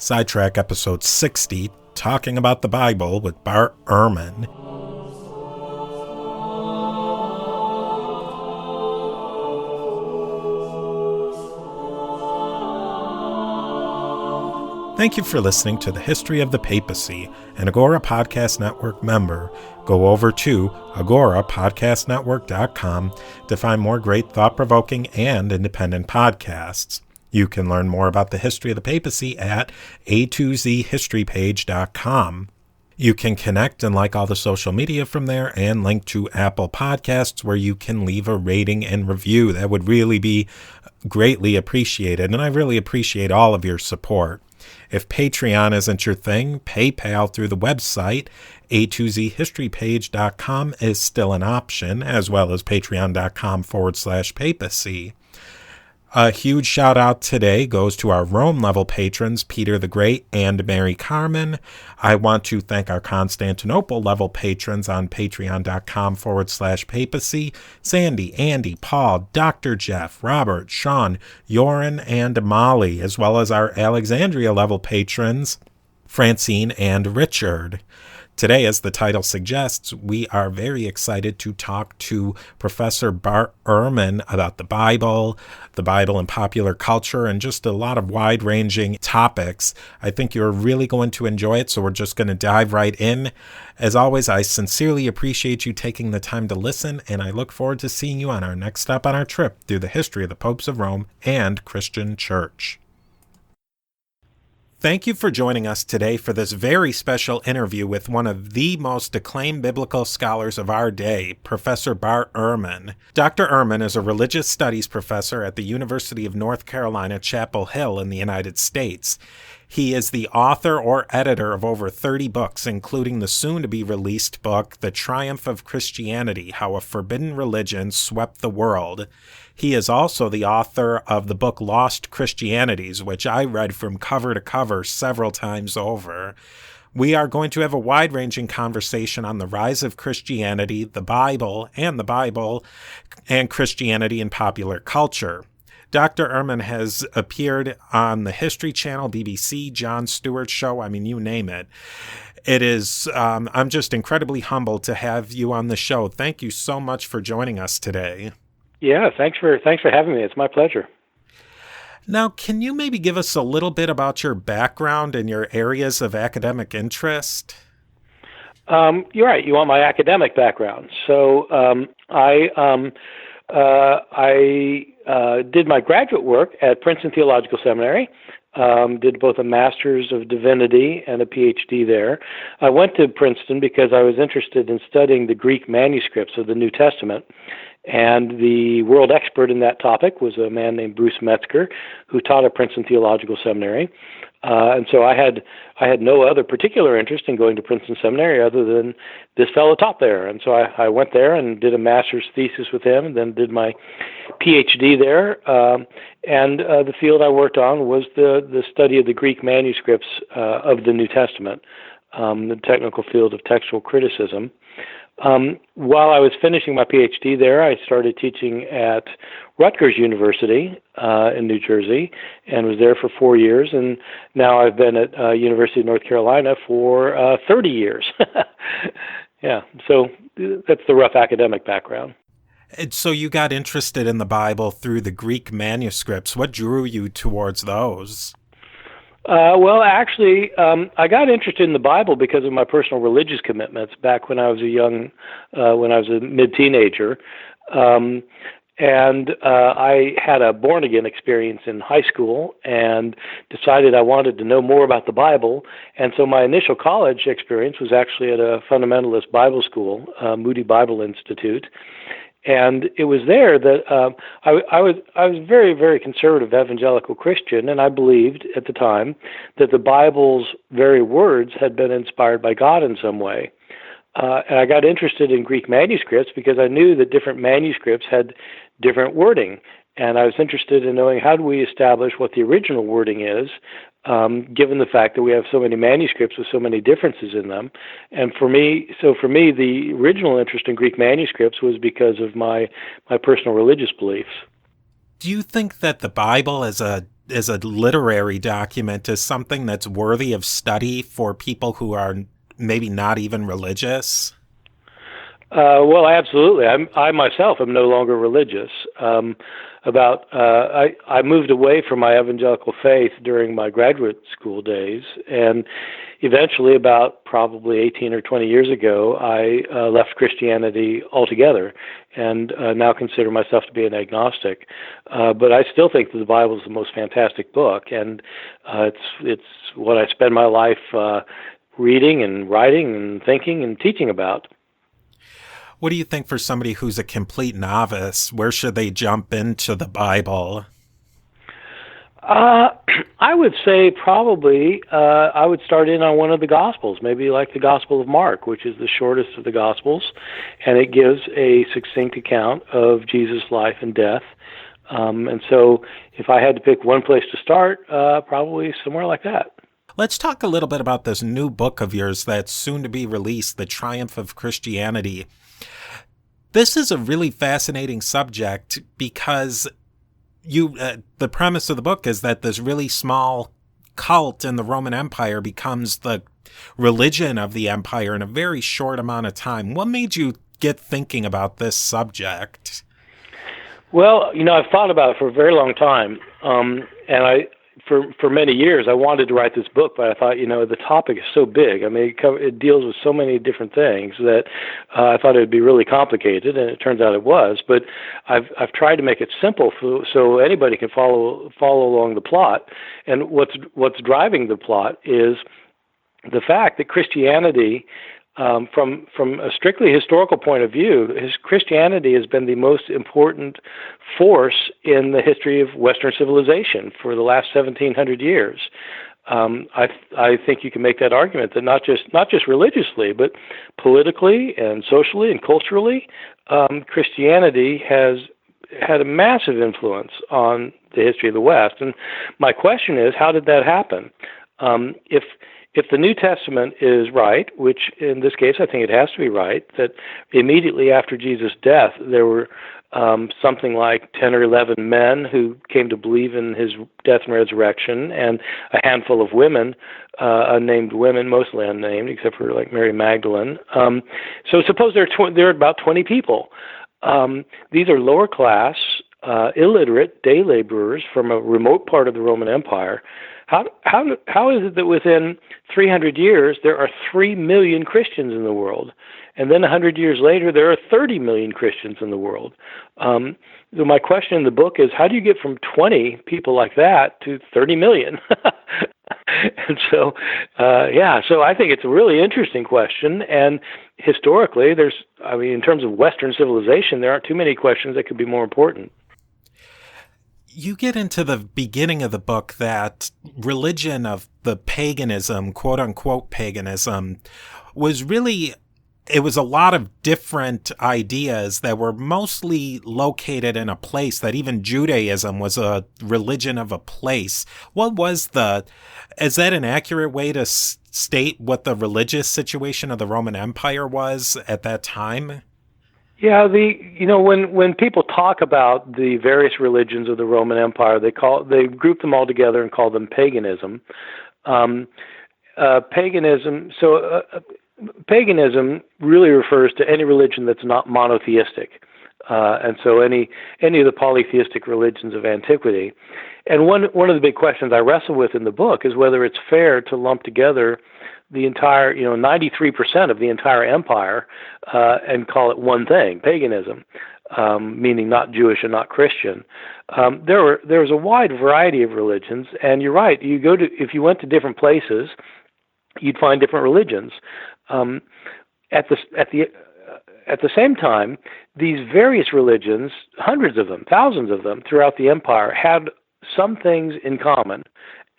Sidetrack episode 60, talking about the Bible with Bart Ehrman. Thank you for listening to the History of the Papacy, an Agora Podcast Network member. Go over to agorapodcastnetwork.com to find more great thought-provoking and independent podcasts. You can learn more about the history of the papacy at a2zhistorypage.com. You can connect and like all the social media from there and link to Apple Podcasts where you can leave a rating and review. That would really be greatly appreciated, and I really appreciate all of your support. If Patreon isn't your thing, PayPal through the website, a2zhistorypage.com is still an option, as well as patreon.com/papacy. A huge shout out today goes to our Rome level patrons, Peter the Great and Mary Carmen. I want to thank our Constantinople level patrons on patreon.com/papacy, Sandy, Andy, Paul, Dr. Jeff, Robert, Sean, Yoren, and Molly, as well as our Alexandria level patrons, Francine and Richard. Today, as the title suggests, we are very excited to talk to Professor Bart Ehrman about the Bible and popular culture, and just a lot of wide-ranging topics. I think you're really going to enjoy it, so we're just going to dive right in. As always, I sincerely appreciate you taking the time to listen, and I look forward to seeing you on our next stop on our trip through the history of the popes of Rome and Christian Church. Thank you for joining us today for this very special interview with one of the most acclaimed biblical scholars of our day, Professor Bart Ehrman. Dr. Ehrman is a religious studies professor at the University of North Carolina, Chapel Hill in the United States. He is the author or editor of over 30 books, including the soon-to-be-released book, The Triumph of Christianity, How a Forbidden Religion Swept the World. He is also the author of the book Lost Christianities, which I read from cover to cover several times over. We are going to have a wide-ranging conversation on the rise of Christianity, the Bible and Christianity in popular culture. Dr. Ehrman has appeared on the History Channel, BBC, Jon Stewart Show, I mean, you name it. It is, I'm just incredibly humbled to have you on the show. Thank you so much for joining us today. Yeah, thanks for having me. It's my pleasure. Now, can you maybe give us a little bit about your background and your areas of academic interest? You're right. You want my academic background. So I did my graduate work at Princeton Theological Seminary. Did both a Master's of Divinity and a PhD there. I went to Princeton because I was interested in studying the Greek manuscripts of the New Testament. And the world expert in that topic was a man named Bruce Metzger, who taught at Princeton Theological Seminary. And so I had no other particular interest in going to Princeton Seminary other than this fellow taught there. And so I went there and did a master's thesis with him, and then did my PhD there. And the field I worked on was the study of the Greek manuscripts of the New Testament, the technical field of textual criticism. While I was finishing my PhD there, I started teaching at Rutgers University in New Jersey, and was there for 4 years. And now I've been at University of North Carolina for 30 years. Yeah, so that's the rough academic background. And so you got interested in the Bible through the Greek manuscripts. What drew you towards those? Well, actually, I got interested in the Bible because of my personal religious commitments back when I was a mid-teenager. And I had a born-again experience in high school and decided I wanted to know more about the Bible. And so my initial college experience was actually at a fundamentalist Bible school, Moody Bible Institute. And it was there that I was very, very conservative evangelical Christian, and I believed at the time that the Bible's very words had been inspired by God in some way. And I got interested in Greek manuscripts because I knew that different manuscripts had different wording. And I was interested in knowing, how do we establish what the original wording is given the fact that we have so many manuscripts with so many differences in them. And for me, the original interest in Greek manuscripts was because of my personal religious beliefs. Do you think that the Bible as a literary document is something that's worthy of study for people who are maybe not even religious? Well, absolutely. I myself am no longer religious. I moved away from my evangelical faith during my graduate school days, and eventually, about probably 18 or 20 years ago, I left Christianity altogether, and now consider myself to be an agnostic. But I still think that the Bible is the most fantastic book, and it's what I spend my life reading and writing and thinking and teaching about. What do you think for somebody who's a complete novice? Where should they jump into the Bible? I would say probably I would start in on one of the Gospels, maybe like the Gospel of Mark, which is the shortest of the Gospels, and it gives a succinct account of Jesus' life and death. And so if I had to pick one place to start, probably somewhere like that. Let's talk a little bit about this new book of yours that's soon to be released, The Triumph of Christianity. This is a really fascinating subject because the premise of the book is that this really small cult in the Roman Empire becomes the religion of the empire in a very short amount of time. What made you get thinking about this subject? Well, I've thought about it for a very long time, and for many years, I wanted to write this book, but I thought, the topic is so big. I mean, it deals with so many different things that I thought it would be really complicated, and it turns out it was. But I've tried to make it simple so anybody can follow along the plot. And what's driving the plot is the fact that Christianity, from a strictly historical point of view, Christianity has been the most important force in the history of Western civilization for the last 1,700 years. I think you can make that argument that not just religiously, but politically and socially and culturally, Christianity has had a massive influence on the history of the West. And my question is, how did that happen? If the New Testament is right, which in this case I think it has to be right, that immediately after Jesus' death there were something like 10 or 11 men who came to believe in his death and resurrection, and a handful of women, unnamed women, mostly unnamed, except for like Mary Magdalene. So suppose there are about 20 people. These are lower class, illiterate day laborers from a remote part of the Roman Empire. How is it that within 300 years there are 3 million Christians in the world, and then 100 years later there are 30 million Christians in the world? So my question in the book is, how do you get from 20 people like that to 30 million? And so, so I think it's a really interesting question. And historically, in terms of Western civilization, there aren't too many questions that could be more important. You get into the beginning of the book that religion of the paganism, quote unquote paganism, was really, it was a lot of different ideas that were mostly located in a place, that even Judaism was a religion of a place. Is that an accurate way to state what the religious situation of the Roman Empire was at that time? Yeah, when people talk about the various religions of the Roman Empire, they group them all together and call them paganism. Paganism really refers to any religion that's not monotheistic, and so any of the polytheistic religions of antiquity. And one of the big questions I wrestle with in the book is whether it's fair to lump together the entire, 93% of the entire empire, and call it one thing, paganism, meaning not Jewish and not Christian. There's a wide variety of religions, and you're right. If you went to different places, you'd find different religions. At the same time, these various religions, hundreds of them, thousands of them throughout the empire, had some things in common.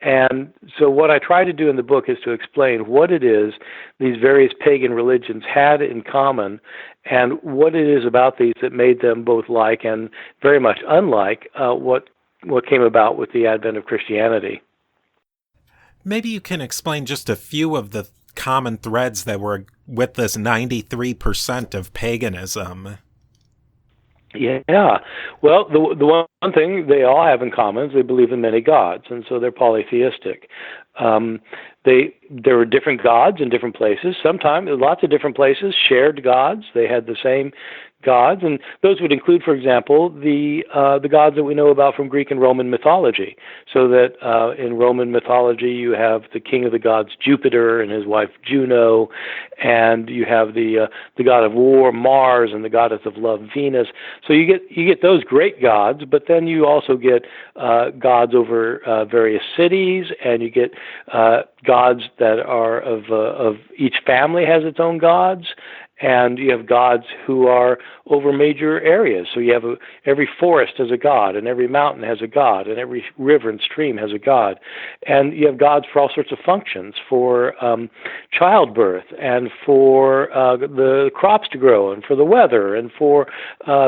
And so what I try to do in the book is to explain what it is these various pagan religions had in common, and what it is about these that made them both like and very much unlike what came about with the advent of Christianity. Maybe you can explain just a few of the common threads that were with this 93% of paganism. Yeah. Well, the one thing they all have in common is they believe in many gods, and so they're polytheistic. There were different gods in different places. Sometimes lots of different places shared gods. They had the same gods, and those would include, for example, the gods that we know about from Greek and Roman mythology. So that in Roman mythology, you have the king of the gods Jupiter and his wife Juno, and you have the god of war Mars and the goddess of love Venus. So you get those great gods, but then you also get gods over various cities, and you get gods that are of each family has its own gods. And you have gods who are over major areas. So you have every forest has a god, and every mountain has a god, and every river and stream has a god. And you have gods for all sorts of functions, for childbirth, and for the crops to grow, and for the weather, and for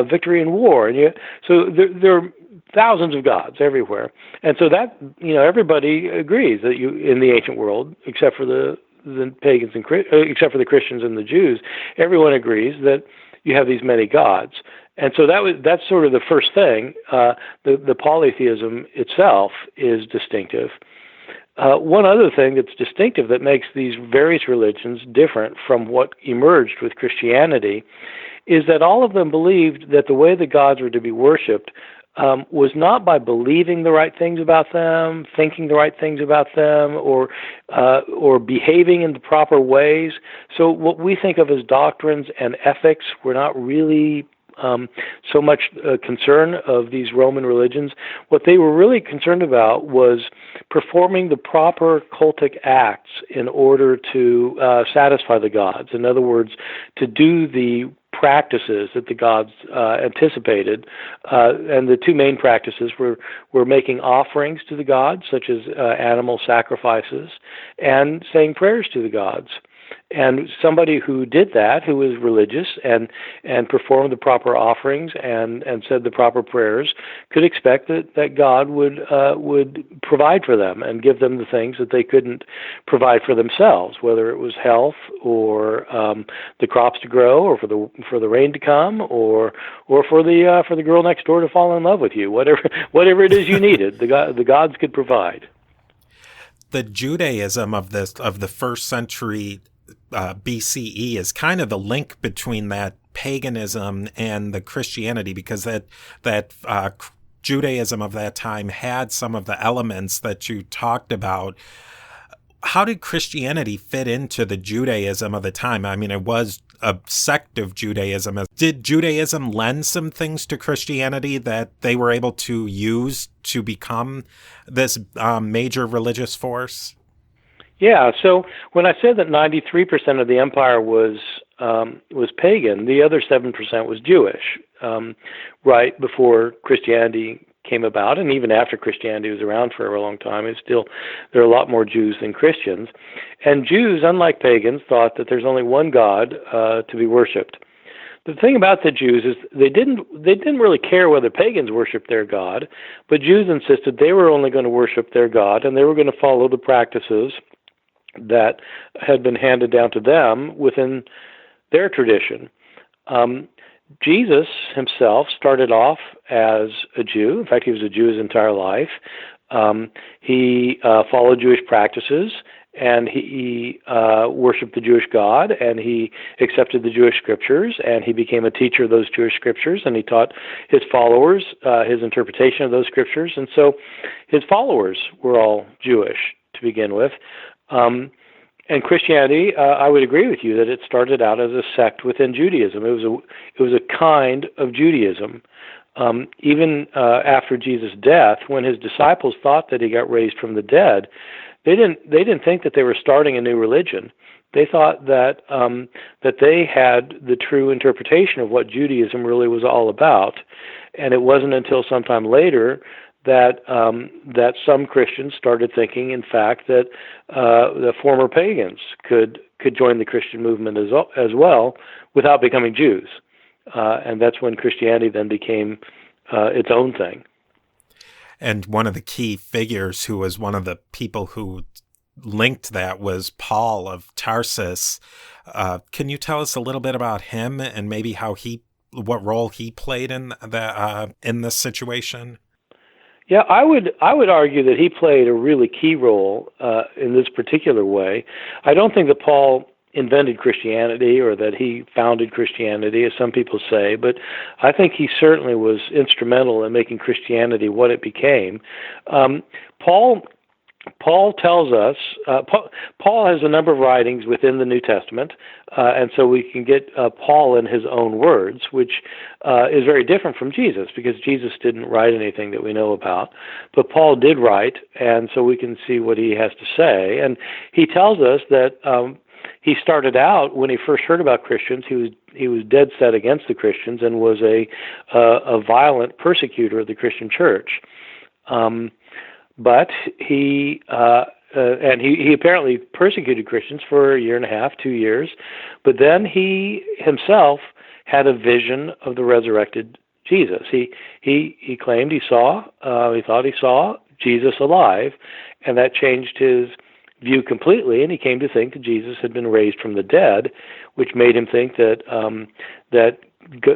victory in war. And so there are thousands of gods everywhere. And so that, everybody agrees that in the ancient world, except for the pagans and except for the Christians and the Jews, everyone agrees that you have these many gods. And so that's sort of the first thing. The polytheism itself is distinctive. One other thing that's distinctive that makes these various religions different from what emerged with Christianity is that all of them believed that the way the gods were to be worshipped was not by believing the right things about them, thinking the right things about them, or behaving in the proper ways. So what we think of as doctrines and ethics were not really so much concern of these Roman religions. What they were really concerned about was performing the proper cultic acts in order to satisfy the gods. In other words, to do the practices that the gods anticipated, and the two main practices were making offerings to the gods, such as animal sacrifices, and saying prayers to the gods. And somebody who did that, who was religious and performed the proper offerings and said the proper prayers, could expect that God would provide for them and give them the things that they couldn't provide for themselves, whether it was health or the crops to grow, or for the rain to come, or for the girl next door to fall in love with you. Whatever it is you needed, the gods could provide. The Judaism of the first century BCE is kind of the link between that paganism and the Christianity, because that Judaism of that time had some of the elements that you talked about. How did Christianity fit into the Judaism of the time? I mean, it was a sect of Judaism. Did Judaism lend some things to Christianity that they were able to use to become this major religious force? Yeah, so when I said that 93% of the empire was pagan, the other 7% was Jewish, right before Christianity came about, and even after Christianity was around for a long time, there are a lot more Jews than Christians. And Jews, unlike pagans, thought that there's only one God to be worshipped. The thing about the Jews is they didn't really care whether pagans worshipped their God, but Jews insisted they were only going to worship their God, and they were going to follow the practices that had been handed down to them within their tradition. Jesus himself started off as a Jew. In fact, he was a Jew his entire life. He followed Jewish practices, and he worshipped the Jewish God, and he accepted the Jewish scriptures, and he became a teacher of those Jewish scriptures, and he taught his followers his interpretation of those scriptures. And so his followers were all Jewish to begin with. And Christianity, I would agree with you that it started out as a sect within Judaism. It was a kind of Judaism. Even after Jesus' death, when his disciples thought that he got raised from the dead, they didn't think that they were starting a new religion. They thought that they had the true interpretation of what Judaism really was all about, and it wasn't until sometime later that some Christians started thinking, in fact, that the former pagans could join the Christian movement as well without becoming Jews, and that's when Christianity then became its own thing. And one of the key figures, who was one of the people who linked that was Paul of Tarsus. Can you tell us a little bit about him and maybe what role he played in this situation? Yeah, I would argue that he played a really key role in this particular way. I don't think that Paul invented Christianity or that he founded Christianity, as some people say, but I think he certainly was instrumental in making Christianity what it became. Paul tells us, Paul has a number of writings within the New Testament, and so we can get Paul in his own words, which is very different from Jesus, because Jesus didn't write anything that we know about, but Paul did write, and so we can see what he has to say. And he tells us that he started out, when he first heard about Christians, he was dead set against the Christians and was a violent persecutor of the Christian church. But he apparently persecuted Christians for a year and a half, 2 years. But then he himself had a vision of the resurrected Jesus. He claimed he thought he saw Jesus alive, and that changed his view completely. And he came to think that Jesus had been raised from the dead, which made him think that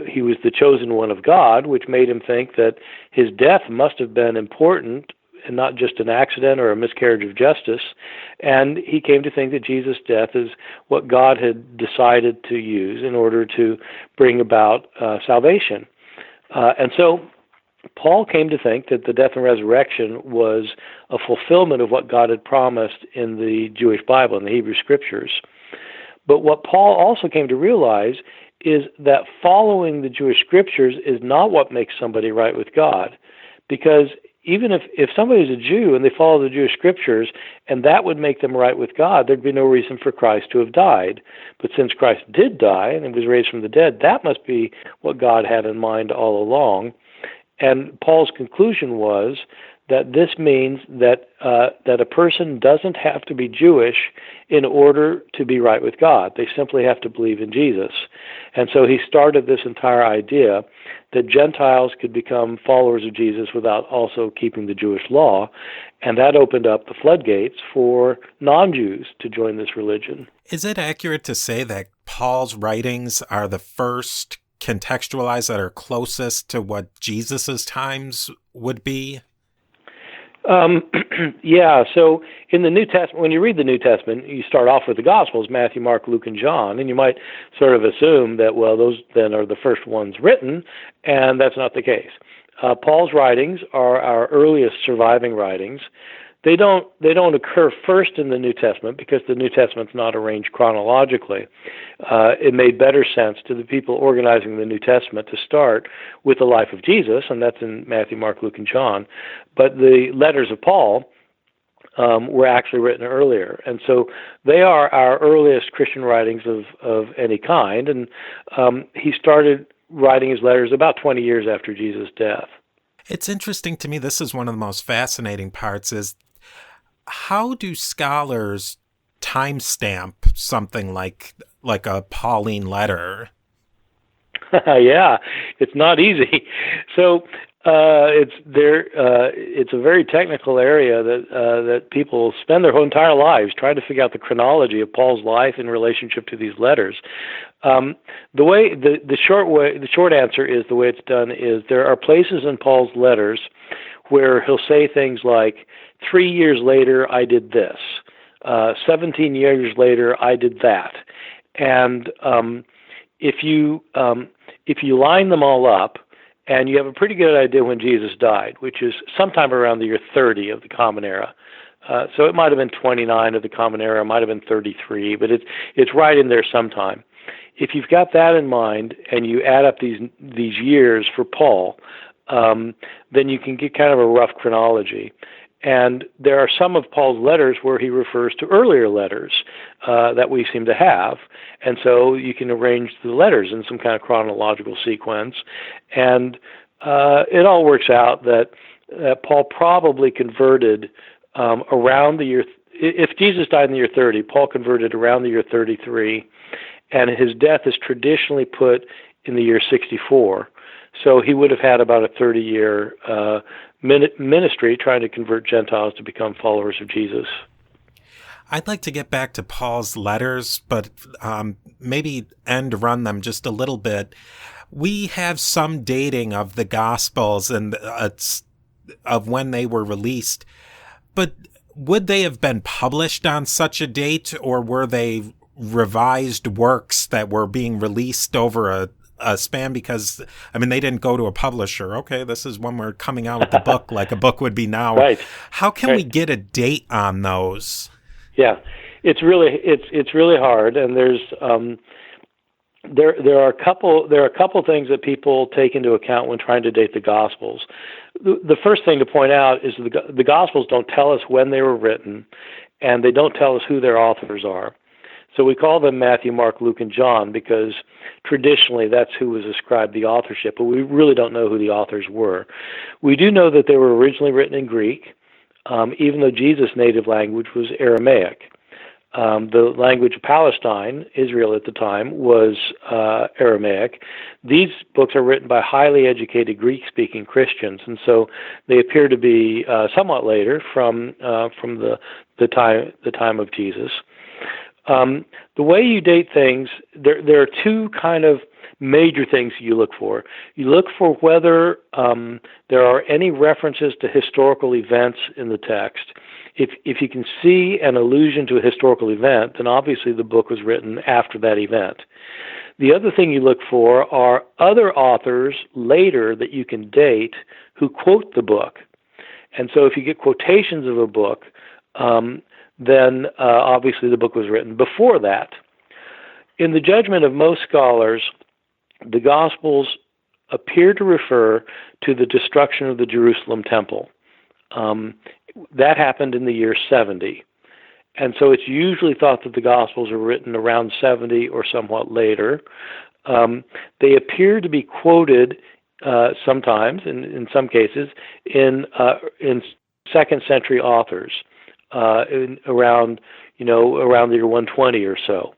he was the chosen one of God, which made him think that his death must have been important and not just an accident or a miscarriage of justice. And he came to think that Jesus' death is what God had decided to use in order to bring about salvation. And so Paul came to think that the death and resurrection was a fulfillment of what God had promised in the Jewish Bible, in the Hebrew Scriptures. But what Paul also came to realize is that following the Jewish Scriptures is not what makes somebody right with God, because even if somebody's a Jew and they follow the Jewish Scriptures and that would make them right with God, there'd be no reason for Christ to have died. But since Christ did die and was raised from the dead, that must be what God had in mind all along. And Paul's conclusion was that this means that a person doesn't have to be Jewish in order to be right with God. They simply have to believe in Jesus. And so he started this entire idea that Gentiles could become followers of Jesus without also keeping the Jewish law, and that opened up the floodgates for non-Jews to join this religion. Is it accurate to say that Paul's writings are the first contextualized that are closest to what Jesus's times would be? Yeah, so in the New Testament, when you read the New Testament, you start off with the Gospels, Matthew, Mark, Luke, and John, and you might sort of assume that, well, those then are the first ones written, and that's not the case. Paul's writings are our earliest surviving writings. They don't occur first in the New Testament because the New Testament's not arranged chronologically. It made better sense to the people organizing the New Testament to start with the life of Jesus, and that's in Matthew, Mark, Luke, and John. But the letters of Paul were actually written earlier, and so they are our earliest Christian writings of any kind. And he started writing his letters about 20 years after Jesus' death. It's interesting to me. This is one of the most fascinating parts is how do scholars timestamp something like a Pauline letter? Yeah, it's not easy. So it's a very technical area that people spend their whole entire lives trying to figure out the chronology of Paul's life in relationship to these letters. The short answer is the way it's done is there are places in Paul's letters where he'll say things like, 3 years later, I did this. 17 years later, I did that. And if you line them all up, and you have a pretty good idea when Jesus died, which is sometime around the year 30 of the Common Era. So it might have been 29 of the Common Era, it might have been 33, but it's right in there sometime. If you've got that in mind, and you add up these years for Paul, then you can get kind of a rough chronology. And there are some of Paul's letters where he refers to earlier letters that we seem to have. And so you can arrange the letters in some kind of chronological sequence. And it all works out that Paul probably converted around the year, if Jesus died in the year 30, Paul converted around the year 33. And his death is traditionally put in the year 64. So he would have had about a 30-year ministry trying to convert Gentiles to become followers of Jesus. I'd like to get back to Paul's letters, but maybe end run them just a little bit. We have some dating of the Gospels and of when they were released, but would they have been published on such a date, or were they revised works that were being released over a span? Because, I mean, they didn't go to a publisher. Okay, this is when we're coming out with the book, like a book would be now. Right. How can we get a date on those? Yeah, it's really hard, and there's there are a couple things that people take into account when trying to date the Gospels. The first thing to point out is the Gospels don't tell us when they were written, and they don't tell us who their authors are. So we call them Matthew, Mark, Luke, and John because traditionally that's who was ascribed the authorship, but we really don't know who the authors were. We do know that they were originally written in Greek, even though Jesus' native language was Aramaic. The language of Palestine, Israel at the time, was Aramaic. These books are written by highly educated Greek-speaking Christians, and so they appear to be somewhat later from the time of Jesus. The way you date things, there are two kind of major things you look for. You look for whether there are any references to historical events in the text. If you can see an allusion to a historical event, then obviously the book was written after that event. The other thing you look for are other authors later that you can date who quote the book. And so if you get quotations of a book, then obviously the book was written before that. In the judgment of most scholars, the Gospels appear to refer to the destruction of the Jerusalem temple. That happened in the year 70. And so it's usually thought that the Gospels are written around 70 or somewhat later. They appear to be quoted sometimes, in some cases, in second century authors. Around the year 120 or so,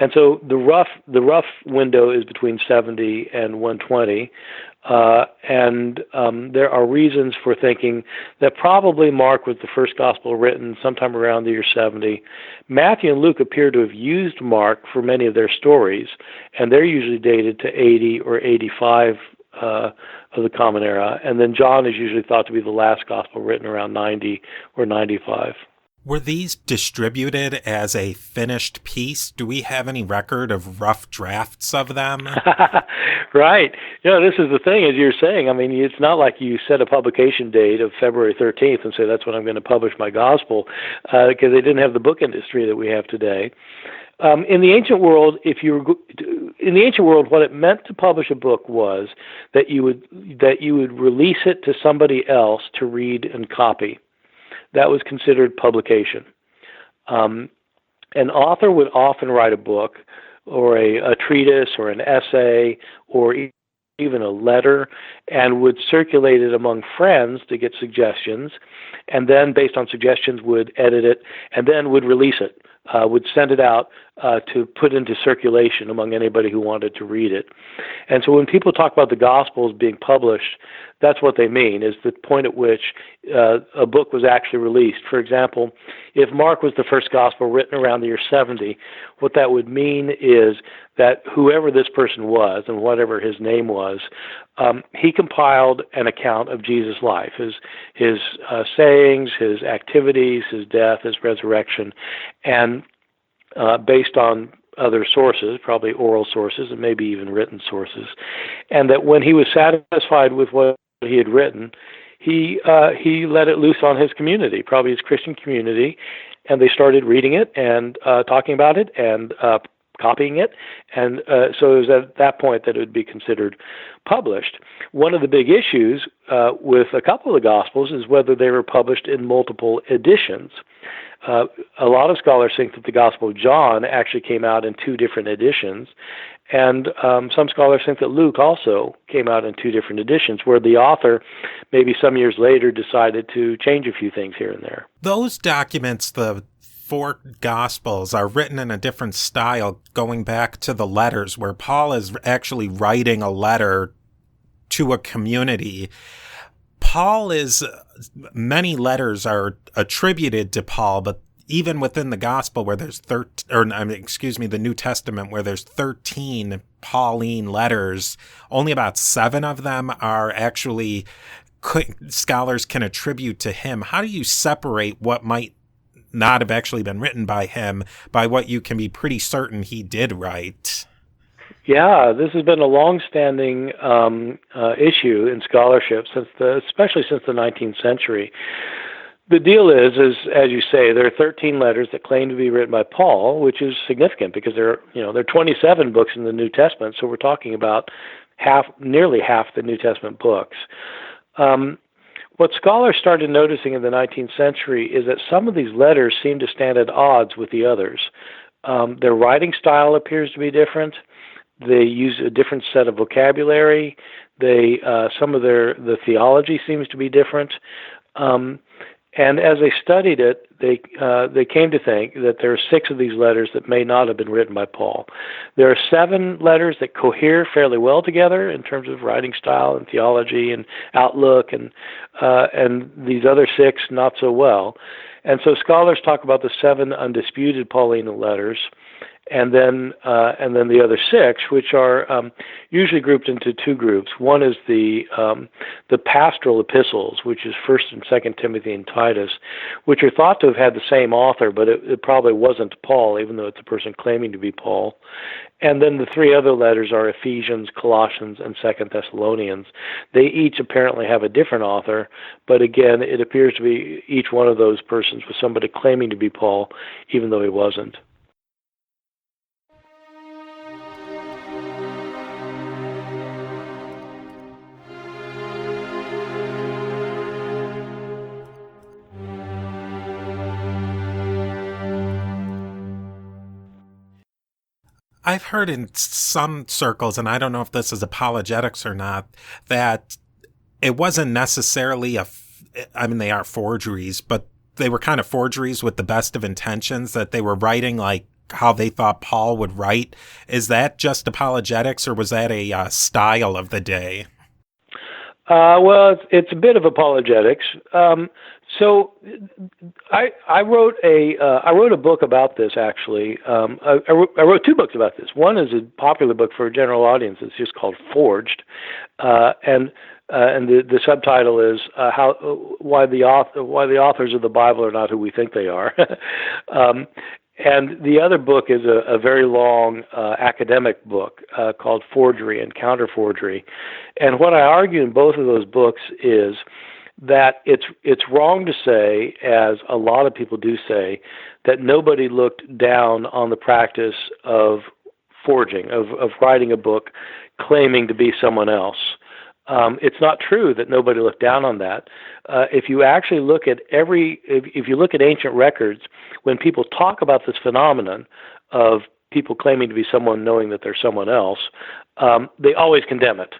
and so the rough window is between 70 and 120, and there are reasons for thinking that probably Mark was the first gospel written sometime around the year 70. Matthew and Luke appear to have used Mark for many of their stories, and they're usually dated to 80 or 85 of the Common Era, and then John is usually thought to be the last gospel written around 90 or 95. Were these distributed as a finished piece? Do we have any record of rough drafts of them? Right. This is the thing, as you're saying. I mean, it's not like you set a publication date of February 13th and say that's when I'm going to publish my gospel, because they didn't have the book industry that we have today. In the ancient world, what it meant to publish a book was that you would release it to somebody else to read and copy. That was considered publication. An author would often write a book or a treatise or an essay or even a letter and would circulate it among friends to get suggestions, and then based on suggestions would edit it and then would release it, would send it out to put into circulation among anybody who wanted to read it. And so when people talk about the Gospels being published, that's what they mean, is the point at which a book was actually released. For example, if Mark was the first Gospel written around the year 70, what that would mean is that whoever this person was and whatever his name was, he compiled an account of Jesus' life, his sayings, his activities, his death, his resurrection, and based on other sources, probably oral sources and maybe even written sources, and that when he was satisfied with what he had written, he let it loose on his community, probably his Christian community, and they started reading it and talking about it and copying it, and so it was at that point that it would be considered published. One of the big issues with a couple of the Gospels is whether they were published in multiple editions. A lot of scholars think that the Gospel of John actually came out in two different editions, and some scholars think that Luke also came out in two different editions, where the author, maybe some years later, decided to change a few things here and there. Those documents, the four Gospels, are written in a different style, going back to the letters, where Paul is actually writing a letter to a community. Many letters are attributed to Paul, but even within the Gospel where there's the New Testament where there's 13 Pauline letters, only about 7 of them are actually scholars can attribute to him. How do you separate what might not have actually been written by him by what you can be pretty certain he did write? Yeah, this has been a long-standing issue in scholarship especially since the 19th century. The deal is, as you say, there are 13 letters that claim to be written by Paul, which is significant because there are 27 books in the New Testament, so we're talking about nearly half the New Testament books. What scholars started noticing in the 19th century is that some of these letters seem to stand at odds with the others. Their writing style appears to be different. They use a different set of vocabulary. Some of the theology seems to be different. And as they studied it, they came to think that there are 6 of these letters that may not have been written by Paul. There are 7 letters that cohere fairly well together in terms of writing style and theology and outlook, and these other 6 not so well. And so scholars talk about the 7 undisputed Pauline letters, and then the other 6, which are usually grouped into 2 groups. One is the pastoral epistles, which is 1st and 2nd Timothy and Titus, which are thought to have had the same author, but it probably wasn't Paul, even though it's a person claiming to be Paul. And then the 3 other letters are Ephesians, Colossians, and 2nd Thessalonians. They each apparently have a different author, but again, it appears to be each one of those persons was somebody claiming to be Paul, even though he wasn't. I've heard in some circles, and I don't know if this is apologetics or not, that it wasn't necessarily they are forgeries, but they were kind of forgeries with the best of intentions, that they were writing like how they thought Paul would write. Is that just apologetics, or was that a style of the day? Well, it's a bit of apologetics. So I wrote a book about this, actually. I wrote 2 books about this. One is a popular book for a general audience. It's just called Forged, and the subtitle is why the authors of the Bible are not who we think they are. And the other book is a very long academic book called Forgery and Counterforgery. And what I argue in both of those books is that it's wrong to say, as a lot of people do say, that nobody looked down on the practice of forging, of writing a book claiming to be someone else. It's not true that nobody looked down on that. If you actually look at if you look at ancient records, when people talk about this phenomenon of people claiming to be someone knowing that they're someone else, they always condemn it.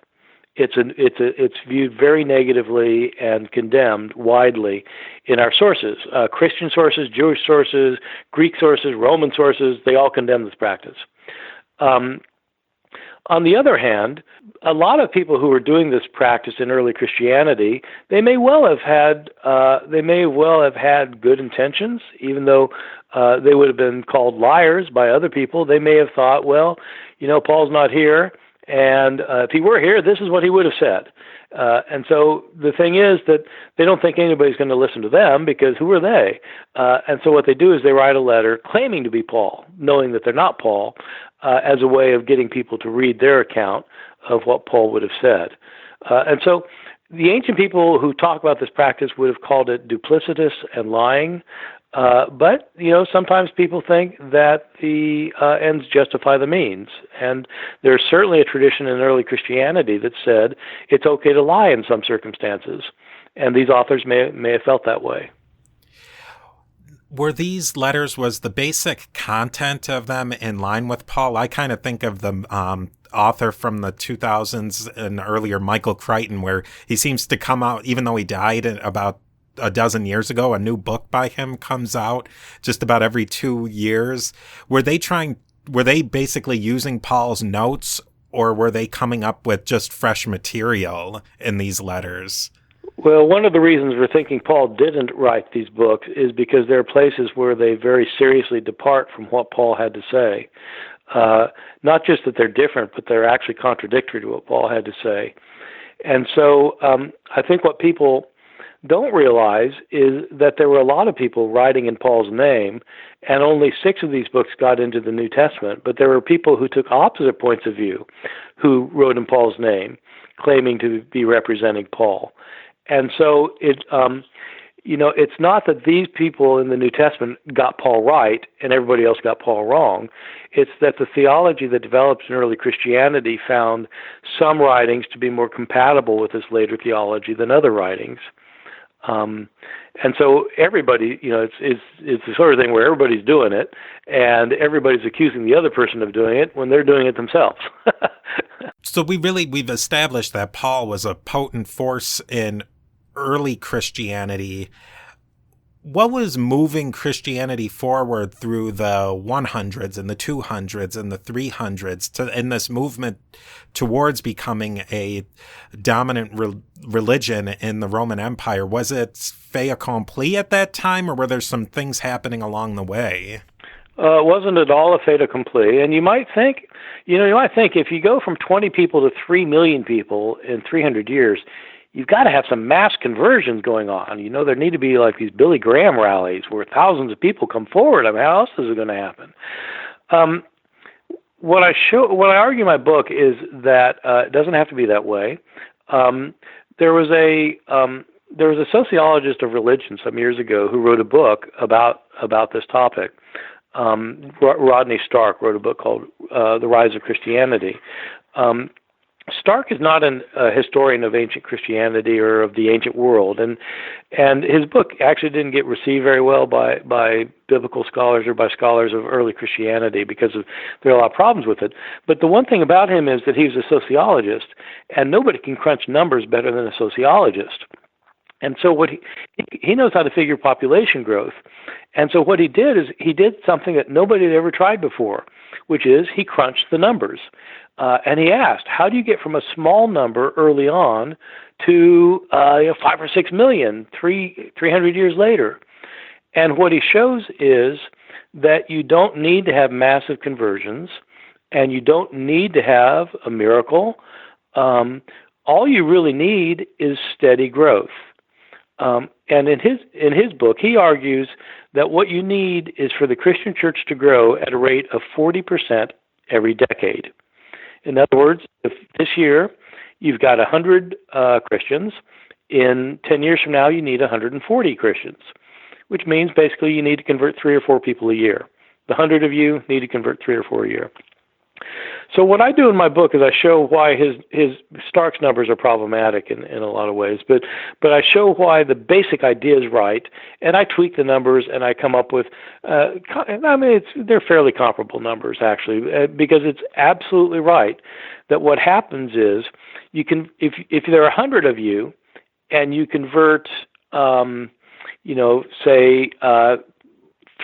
It's viewed very negatively and condemned widely in our sources. Christian sources, Jewish sources, Greek sources, Roman sources, they all condemn this practice. On the other hand, a lot of people who were doing this practice in early Christianity, they may well have had good intentions, even though they would have been called liars by other people. They may have thought, well, Paul's not here, and if he were here, this is what he would have said. And so the thing is that they don't think anybody's going to listen to them, because who are they? And so what they do is they write a letter claiming to be Paul, knowing that they're not Paul, as a way of getting people to read their account of what Paul would have said. And so the ancient people who talk about this practice would have called it duplicitous and lying. But sometimes people think that the ends justify the means. And there's certainly a tradition in early Christianity that said it's okay to lie in some circumstances. And these authors may have felt that way. Were these letters, was the basic content of them in line with Paul? I kind of think of the author from the 2000s and earlier, Michael Crichton, where he seems to come out, even though he died about a dozen years ago, a new book by him comes out just about every 2 years. Were they basically using Paul's notes, or were they coming up with just fresh material in these letters? Well, one of the reasons we're thinking Paul didn't write these books is because there are places where they very seriously depart from what Paul had to say. Not just that they're different, but they're actually contradictory to what Paul had to say. And so I think what people don't realize is that there were a lot of people writing in Paul's name, and only 6 of these books got into the New Testament. But there were people who took opposite points of view who wrote in Paul's name, claiming to be representing Paul. And so it's not that these people in the New Testament got Paul right and everybody else got Paul wrong. It's that the theology that develops in early Christianity found some writings to be more compatible with this later theology than other writings. And so everybody, it's the sort of thing where everybody's doing it, and everybody's accusing the other person of doing it when they're doing it themselves. So we've established that Paul was a potent force in early Christianity. What was moving Christianity forward through the 100s and the 200s and the 300s in this movement towards becoming a dominant religion in the Roman Empire? Was it fait accompli at that time, or were there some things happening along the way? It wasn't at all a fait accompli. And you might think if you go from 20 people to 3 million people in 300 years, you've got to have some mass conversions going on. There need to be like these Billy Graham rallies where thousands of people come forward. I mean, how else is it going to happen? What I argue in my book is that it doesn't have to be that way. There was a sociologist of religion some years ago who wrote a book about this topic. Rodney Stark wrote a book called The Rise of Christianity. Stark is not a historian of ancient Christianity or of the ancient world, and his book actually didn't get received very well by biblical scholars or by scholars of early Christianity because there are a lot of problems with it. But the one thing about him is that he's a sociologist, and nobody can crunch numbers better than a sociologist. And so what he knows how to figure population growth. And so what he did is he did something that nobody had ever tried before, which is he crunched the numbers. And he asked, how do you get from a small number early on to 5 or 6 million 300 years later? And what he shows is that you don't need to have massive conversions, and you don't need to have a miracle. All you really need is steady growth. And in his book, he argues that what you need is for the Christian church to grow at a rate of 40% every decade. In other words, if this year you've got 100 Christians, in 10 years from now you need 140 Christians, which means basically you need to convert 3 or 4 people a year. The 100 of you need to convert 3 or 4 a year. So what I do in my book is I show why his Stark's numbers are problematic in a lot of ways, but I show why the basic idea is right, and I tweak the numbers and I come up with, they're fairly comparable numbers actually, because it's absolutely right that what happens is you can, if there are 100 of you and you convert, say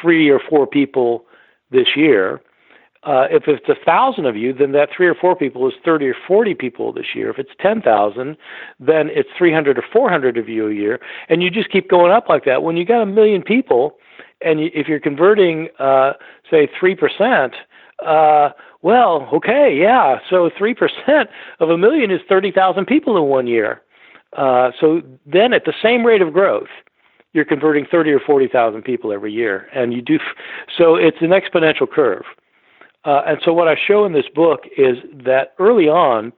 3 or 4 people this year. If it's 1,000 of you, then that 3 or 4 people is 30 or 40 people this year. If it's 10,000, then it's 300 or 400 of you a year, and you just keep going up like that. When you got 1 million people, and if you're converting, say 3%, well, okay, yeah. So 3% of 1 million is 30,000 people in 1 year. So then, at the same rate of growth, you're converting 30 or 40,000 people every year, and you do. So it's an exponential curve. And so what I show in this book is that early on,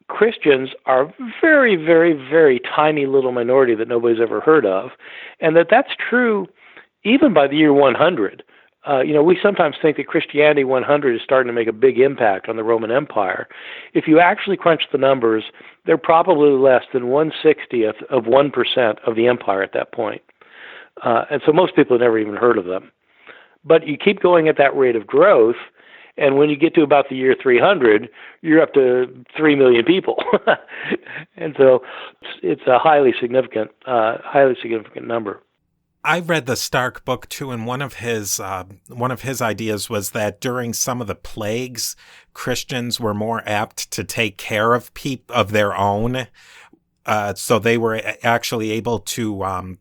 Christians are a very, very, very tiny little minority that nobody's ever heard of, and that's true even by the year 100. We sometimes think that Christianity 100 is starting to make a big impact on the Roman Empire. If you actually crunch the numbers, they're probably less than 1/60th of 1% of the empire at that point. And so most people have never even heard of them. But you keep going at that rate of growth, and when you get to about the year 300, you're up to 3 million people. And so it's a highly significant number. I read the Stark book too, and one of his ideas was that during some of the plagues, Christians were more apt to take care of their own. So they were actually able to,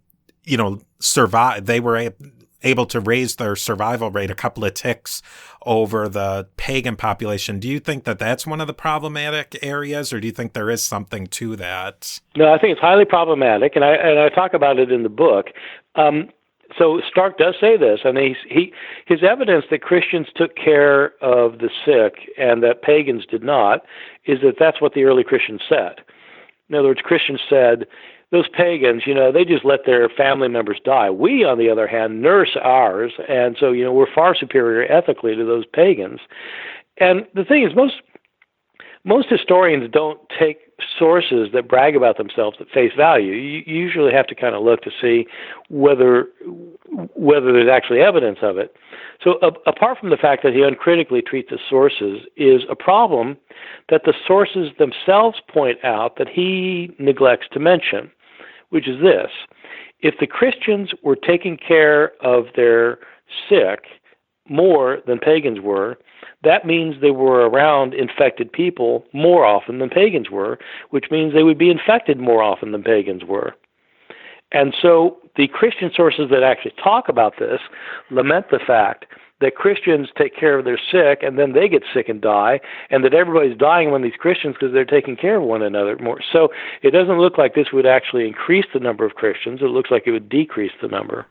survive. They were able to raise their survival rate a couple of ticks over the pagan population. Do you think that that's one of the problematic areas, or do you think there is something to that? No, I think it's highly problematic, and I talk about it in the book. So Stark does say this, and his evidence that Christians took care of the sick and that pagans did not is that that's what the early Christians said. In other words, Christians said, those pagans, they just let their family members die. We, on the other hand, nurse ours, and so, we're far superior ethically to those pagans. And the thing is, most historians don't take sources that brag about themselves at face value. You usually have to kind of look to see whether there's actually evidence of it. So apart from the fact that he uncritically treats the sources is a problem that the sources themselves point out that he neglects to mention, which is this. If the Christians were taking care of their sick more than pagans were, that means they were around infected people more often than pagans were, which means they would be infected more often than pagans were. And so the Christian sources that actually talk about this lament the fact that Christians take care of their sick and then they get sick and die, and that everybody's dying among these Christians because they're taking care of one another more. So it doesn't look like this would actually increase the number of Christians. It looks like it would decrease the number.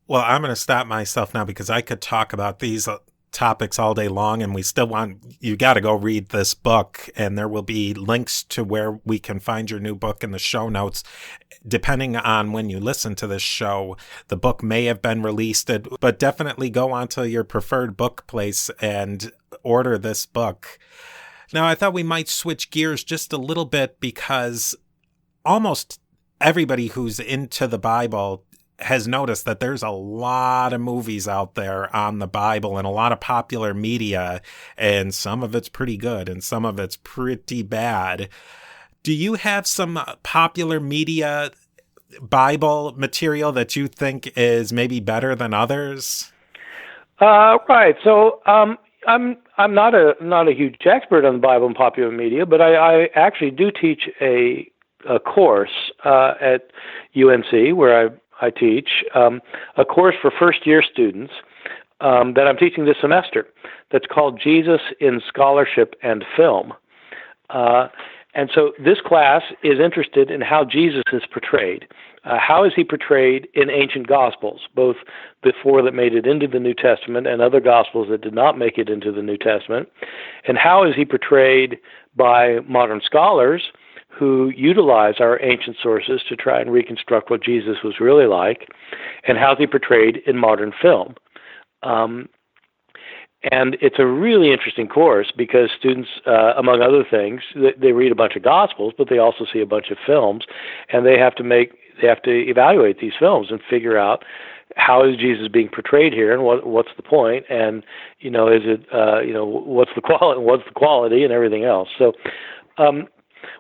Well, I'm going to stop myself now because I could talk about these topics all day long, and you got to go read this book, and there will be links to where we can find your new book in the show notes. Depending on when you listen to this show, the book may have been released, but definitely go onto your preferred book place and order this book. Now, I thought we might switch gears just a little bit because almost everybody who's into the Bible has noticed that there's a lot of movies out there on the Bible and a lot of popular media, and some of it's pretty good and some of it's pretty bad. Do you have some popular media Bible material that you think is maybe better than others? Right. So I'm not a huge expert on the Bible and popular media, but I actually do teach a course at UNC where I teach a course for first-year students that I'm teaching this semester that's called Jesus in Scholarship and Film. And so this class is interested in how Jesus is portrayed. How is he portrayed in ancient Gospels, both before that made it into the New Testament and other Gospels that did not make it into the New Testament? And how is he portrayed by modern scholars who utilize our ancient sources to try and reconstruct what Jesus was really like, and how's he portrayed in modern film? And it's a really interesting course because students, among other things, they read a bunch of Gospels, but they also see a bunch of films, and they have to evaluate these films and figure out how is Jesus being portrayed here, and what's the point, and is it what's the quality, and everything else. So.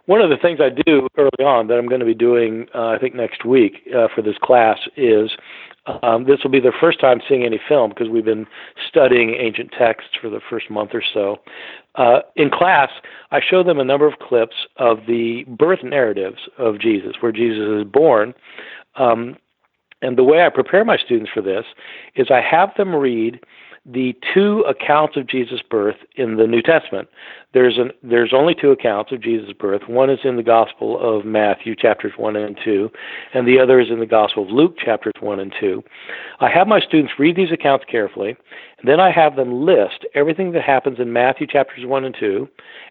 One of the things I do early on that I'm going to be doing, I think next week for this class is this will be their first time seeing any film because we've been studying ancient texts for the first month or so. In class, I show them a number of clips of the birth narratives of Jesus, where Jesus is born. And the way I prepare my students for this is I have them read the two accounts of Jesus' birth in the New Testament. There's only two accounts of Jesus' birth. One is in the Gospel of Matthew, chapters 1 and 2, and the other is in the Gospel of Luke, chapters 1 and 2. I have my students read these accounts carefully, and then I have them list everything that happens in Matthew, chapters 1 and 2,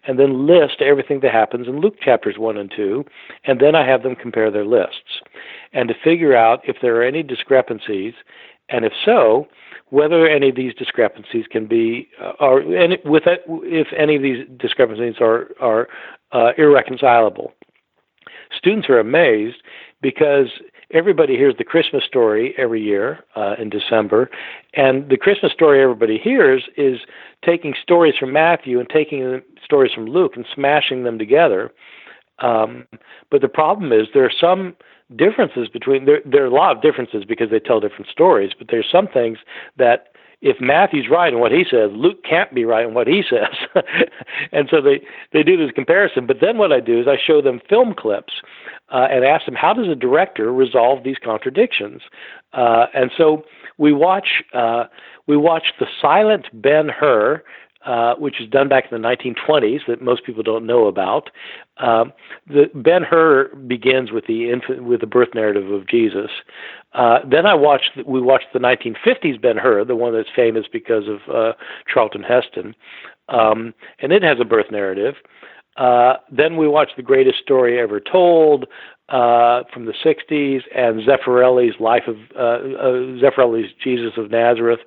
and then list everything that happens in Luke, chapters 1 and 2, and then I have them compare their lists, and to figure out if there are any discrepancies, and if so, whether any of these discrepancies can be, if any of these discrepancies are irreconcilable. Students are amazed because everybody hears the Christmas story every year in December, and the Christmas story everybody hears is taking stories from Matthew and taking stories from Luke and smashing them together. But the problem is there are some differences between, there are a lot of differences because they tell different stories, but there's some things that if Matthew's right in what he says, Luke can't be right in what he says. And so they do this comparison. But then what I do is I show them film clips and ask them, how does a director resolve these contradictions? And so we watch the silent Ben-Hur, which is done back in the 1920s that most people don't know about. The Ben-Hur begins with the birth narrative of Jesus. Then we watched the 1950s Ben-Hur, the one that's famous because of Charlton Heston, and it has a birth narrative. Then we watched The Greatest Story Ever Told from the 60s, and Zeffirelli's Jesus of Nazareth,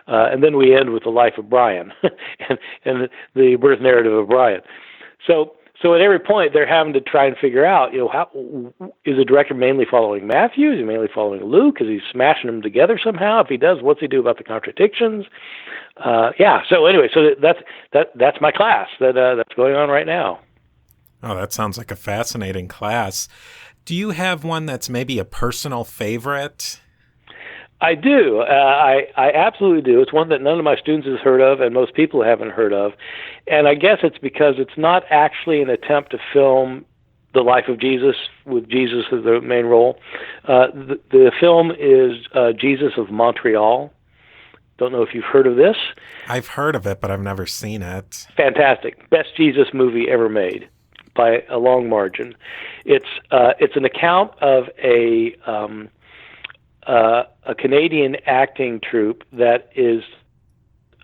and then we end with the life of Brian and the birth narrative of Brian. So at every point they're having to try and figure out, how is the director mainly following Matthew? Is he mainly following Luke? Is he smashing them together somehow? If he does, what's he do about the contradictions? So anyway, that's my class that's going on right now. Oh, that sounds like a fascinating class. Do you have one that's maybe a personal favorite? I do. I absolutely do. It's one that none of my students has heard of and most people haven't heard of. And I guess it's because it's not actually an attempt to film the life of Jesus with Jesus as the main role. The film is Jesus of Montreal. Don't know if you've heard of this. I've heard of it, but I've never seen it. Fantastic. Best Jesus movie ever made by a long margin. It's an account of a Canadian acting troupe that is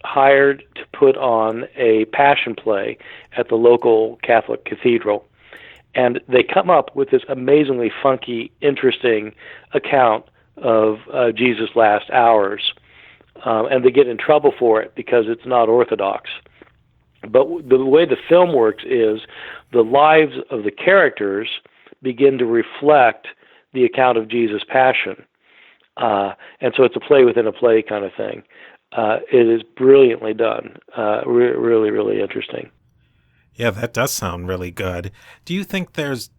hired to put on a passion play at the local Catholic cathedral. And they come up with this amazingly funky, interesting account of Jesus' last hours. And they get in trouble for it because it's not orthodox. But the way the film works is the lives of the characters begin to reflect the account of Jesus' passion. And so it's a play within a play kind of thing. It is brilliantly done. Really, really interesting. Yeah, that does sound really good. Do you think does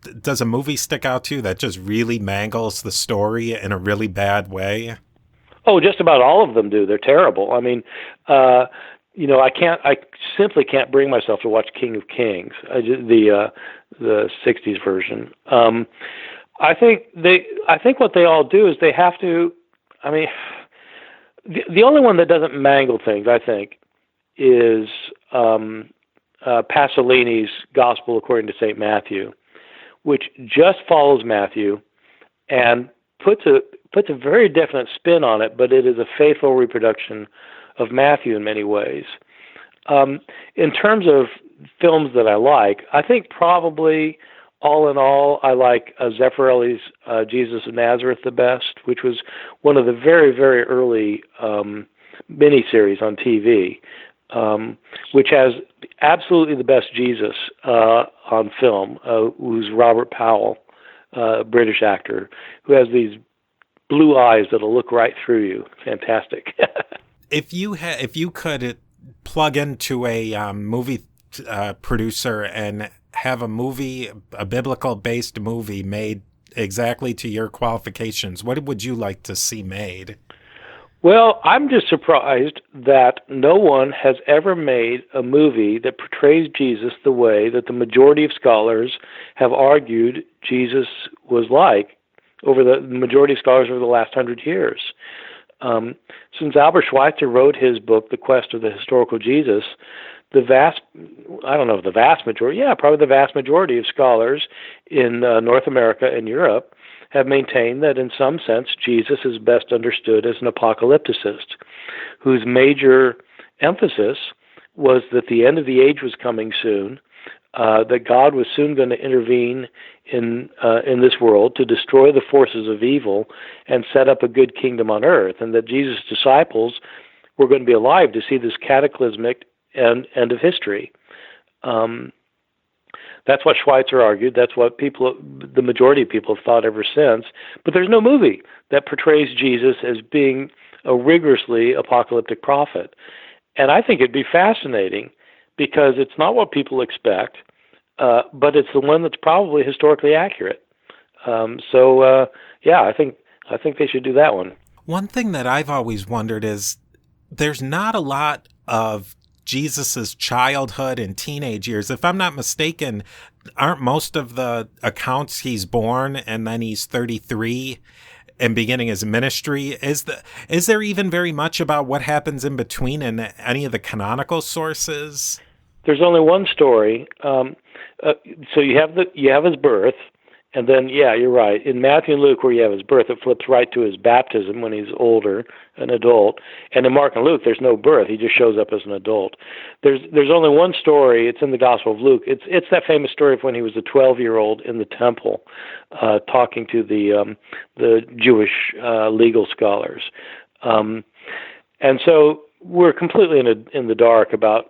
a movie stick out to you that just really mangles the story in a really bad way? Oh, just about all of them do. They're terrible. I mean, I simply can't bring myself to watch King of Kings, the '60s version. I think what they all do is they have to. I mean, the only one that doesn't mangle things, I think, is Pasolini's Gospel According to St. Matthew, which just follows Matthew and puts a very definite spin on it, but it is a faithful reproduction of Matthew in many ways. In terms of films that I like, I think probably all in all, I like Zeffirelli's Jesus of Nazareth the best, which was one of the very, very early miniseries on TV, which has absolutely the best Jesus on film, who's Robert Powell, British actor, who has these blue eyes that'll look right through you. Fantastic. If you could plug into a movie producer and have a biblical-based movie made exactly to your qualifications, what would you like to see made? Well, I'm just surprised that no one has ever made a movie that portrays Jesus the way that the majority of scholars have argued Jesus was like the majority of scholars over the last 100 years. Since Albert Schweitzer wrote his book, The Quest of the Historical Jesus, probably the vast majority of scholars in North America and Europe have maintained that in some sense Jesus is best understood as an apocalypticist whose major emphasis was that the end of the age was coming soon, that God was soon going to intervene in this world to destroy the forces of evil and set up a good kingdom on earth, and that Jesus' disciples were going to be alive to see this cataclysmic end of history. That's what Schweitzer argued. That's what the majority of people have thought ever since. But there's no movie that portrays Jesus as being a rigorously apocalyptic prophet. And I think it'd be fascinating because it's not what people expect, but it's the one that's probably historically accurate. I think they should do that one. One thing that I've always wondered is, there's not a lot of Jesus's childhood and teenage years. If I'm not mistaken, aren't most of the accounts he's born and then he's 33 and beginning his ministry? Is there even very much about what happens in between in any of the canonical sources? There's only one story. So you have his birth, and then you're right. In Matthew and Luke, where you have his birth, it flips right to his baptism when he's older, an adult. And in Mark and Luke, there's no birth; he just shows up as an adult. There's only one story. It's in the Gospel of Luke. It's that famous story of when he was a 12-year-old in the temple, talking to the Jewish legal scholars, and so we're completely in the dark about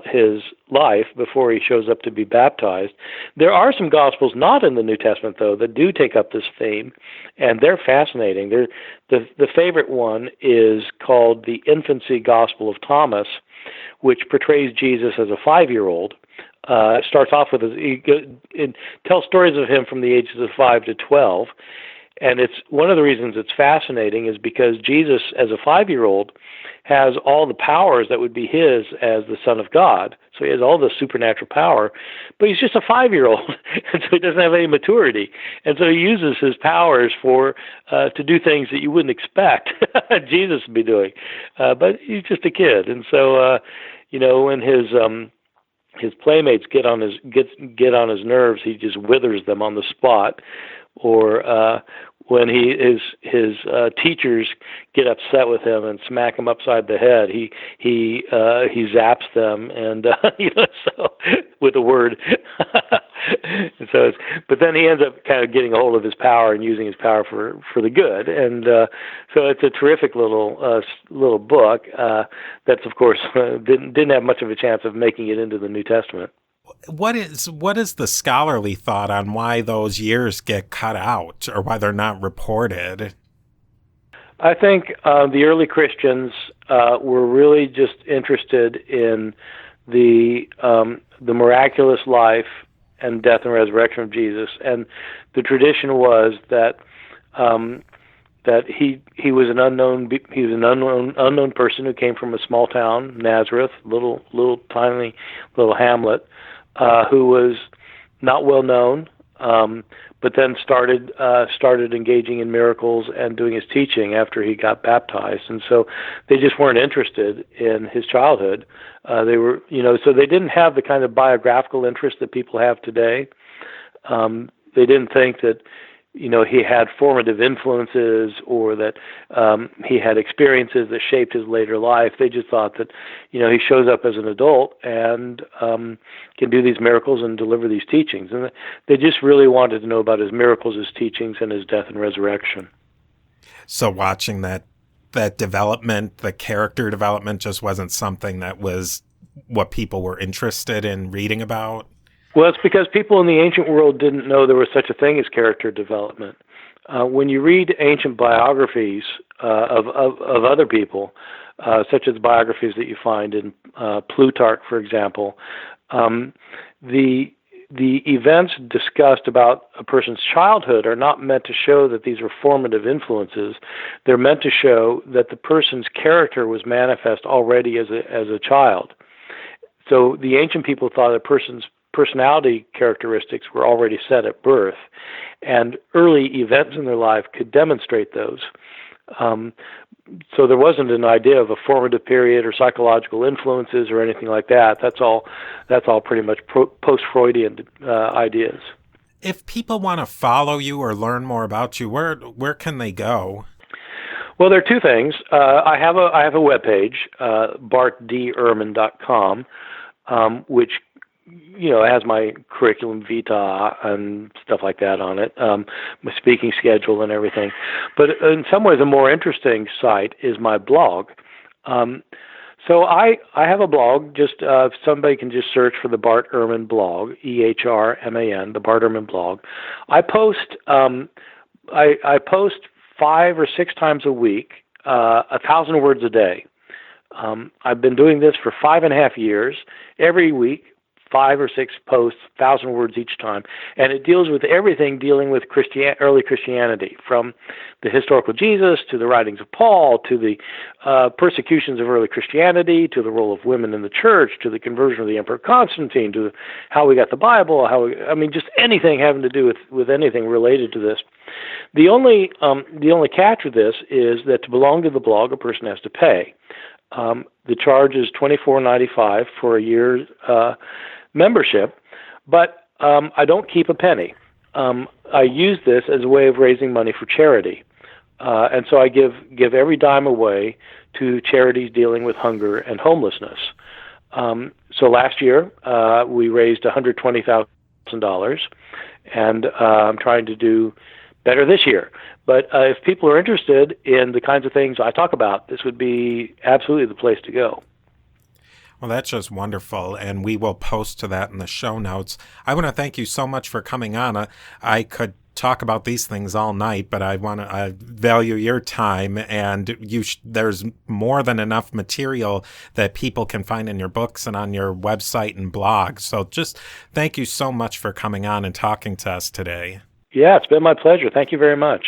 his life before he shows up to be baptized. There are some Gospels not in the New Testament, though, that do take up this theme, and they're fascinating. The favorite one is called the Infancy Gospel of Thomas, which portrays Jesus as a 5-year-old. Starts off with it tells stories of him from the ages of 5 to 12, and it's one of the reasons it's fascinating is because Jesus, as a 5-year-old, has all the powers that would be his as the Son of God. So he has all the supernatural power, but he's just a 5-year-old, and so he doesn't have any maturity. And so he uses his powers to do things that you wouldn't expect Jesus to be doing. But he's just a kid, and so when his playmates get on his nerves, he just withers them on the spot. Or when his teachers get upset with him and smack him upside the head, he zaps them, and so with a word. And so, but then he ends up kind of getting a hold of his power and using his power for the good, and so it's a terrific little book that's of course didn't have much of a chance of making it into the New Testament. What is the scholarly thought on why those years get cut out or why they're not reported? I think the early Christians were really just interested in the miraculous life and death and resurrection of Jesus, and the tradition was that he was an unknown person who came from a small town, Nazareth, little tiny little hamlet. Who was not well known, but then started engaging in miracles and doing his teaching after he got baptized. And so they just weren't interested in his childhood. They were, so they didn't have the kind of biographical interest that people have today. They didn't think that, he had formative influences or that he had experiences that shaped his later life. They just thought that, he shows up as an adult and can do these miracles and deliver these teachings. And they just really wanted to know about his miracles, his teachings, and his death and resurrection. So watching that development, the character development, just wasn't something that was what people were interested in reading about? Well, it's because people in the ancient world didn't know there was such a thing as character development. When you read ancient biographies of other people, such as biographies that you find in Plutarch, for example, the events discussed about a person's childhood are not meant to show that these are formative influences. They're meant to show that the person's character was manifest already as a child. So the ancient people thought a person's personality characteristics were already set at birth, and early events in their life could demonstrate those. So there wasn't an idea of a formative period or psychological influences or anything like that. That's all pretty much post-Freudian ideas. If people want to follow you or learn more about you, where can they go? Well, there are two things. I have a webpage, bartdehrman.com, which has my curriculum vitae and stuff like that on it, my speaking schedule and everything. But in some ways, a more interesting site is my blog. So I have a blog. Just somebody can just search for the Bart Ehrman blog, EHRMAN, the Bart Ehrman blog. I post I post 5 or 6 times a week, 1,000 words a day. I've been doing this for 5.5 years. Every week, 5 or 6 posts, 1,000 words each time, and it deals with everything dealing with early Christianity, from the historical Jesus to the writings of Paul to the persecutions of early Christianity to the role of women in the church to the conversion of the Emperor Constantine to how we got the Bible, just anything having to do with anything related to this. The only catch with this is that to belong to the blog, a person has to pay. The charge is $24.95 for a year's membership, but I don't keep a penny. I use this as a way of raising money for charity, and so I give every dime away to charities dealing with hunger and homelessness. So last year we raised $120,000, and I'm trying to do better this year. But if people are interested in the kinds of things I talk about, this would be absolutely the place to go. Well, that's just wonderful, and we will post to that in the show notes. I want to thank you so much for coming on. I could talk about these things all night, but I value your time, and there's more than enough material that people can find in your books and on your website and blog. So just thank you so much for coming on and talking to us today. Yeah, it's been my pleasure. Thank you very much.